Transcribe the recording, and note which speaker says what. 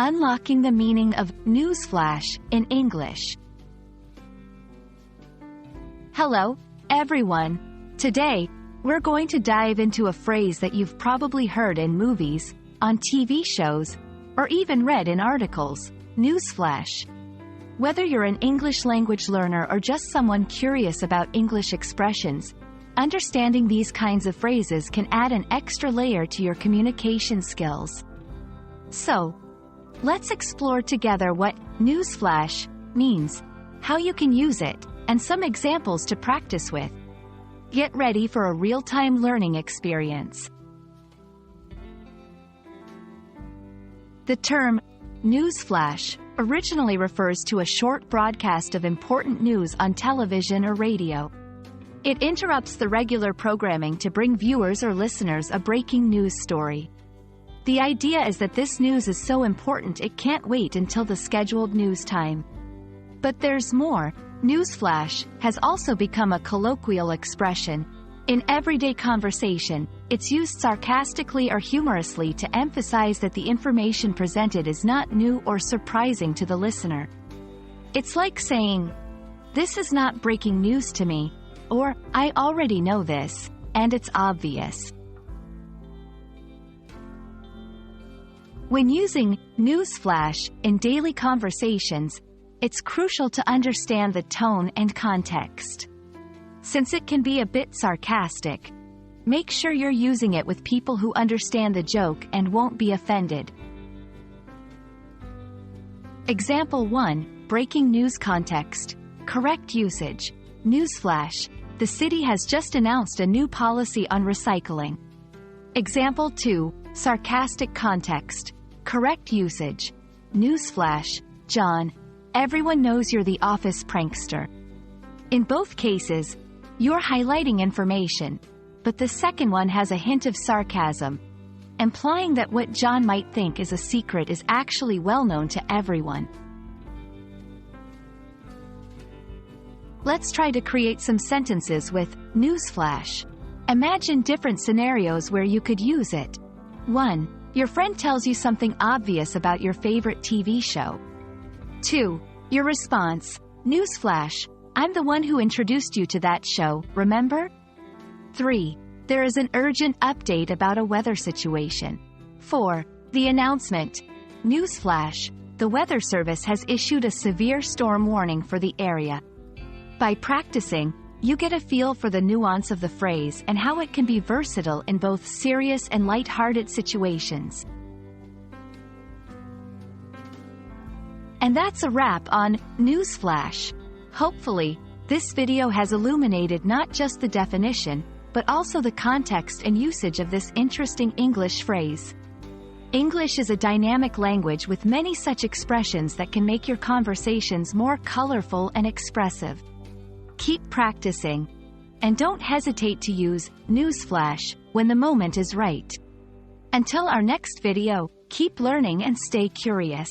Speaker 1: Unlocking the meaning of newsflash in English. Hello, everyone. Today, we're going to dive into a phrase that you've probably heard in movies, on TV shows, or even read in articles: newsflash. Whether you're an English language learner or just someone curious about English expressions, understanding these kinds of phrases can add an extra layer to your communication skills. So, let's explore together what newsflash means, how you can use it, and some examples to practice with. Get ready for a real-time learning experience. The term newsflash originally refers to a short broadcast of important news on television or radio. It interrupts the regular programming to bring viewers or listeners a breaking news story. The idea is that this news is so important it can't wait until the scheduled news time. But there's more. Newsflash has also become a colloquial expression. In everyday conversation, it's used sarcastically or humorously to emphasize that the information presented is not new or surprising to the listener. It's like saying, "This is not breaking news to me," or "I already know this, and it's obvious." When using newsflash in daily conversations, it's crucial to understand the tone and context. Since it can be a bit sarcastic, make sure you're using it with people who understand the joke and won't be offended. Example 1, breaking news context. Correct usage. Newsflash: the city has just announced a new policy on recycling. Example 2, sarcastic context. Correct usage. Newsflash: John, everyone knows you're the office prankster. In both cases, you're highlighting information, but the second one has a hint of sarcasm, implying that what John might think is a secret is actually well known to everyone. Let's try to create some sentences with newsflash. Imagine different scenarios where you could use it. 1. Your friend tells you something obvious about your favorite TV show. 2. Your response: newsflash, I'm the one who introduced you to that show, remember? 3. There is an urgent update about a weather situation. 4. The announcement: newsflash, the weather service has issued a severe storm warning for the area. By practicing, you get a feel for the nuance of the phrase and how it can be versatile in both serious and light-hearted situations. And that's a wrap on newsflash. Hopefully, this video has illuminated not just the definition, but also the context and usage of this interesting English phrase. English is a dynamic language with many such expressions that can make your conversations more colorful and expressive. Keep practicing, and don't hesitate to use newsflash when the moment is right. Until our next video, keep learning and stay curious.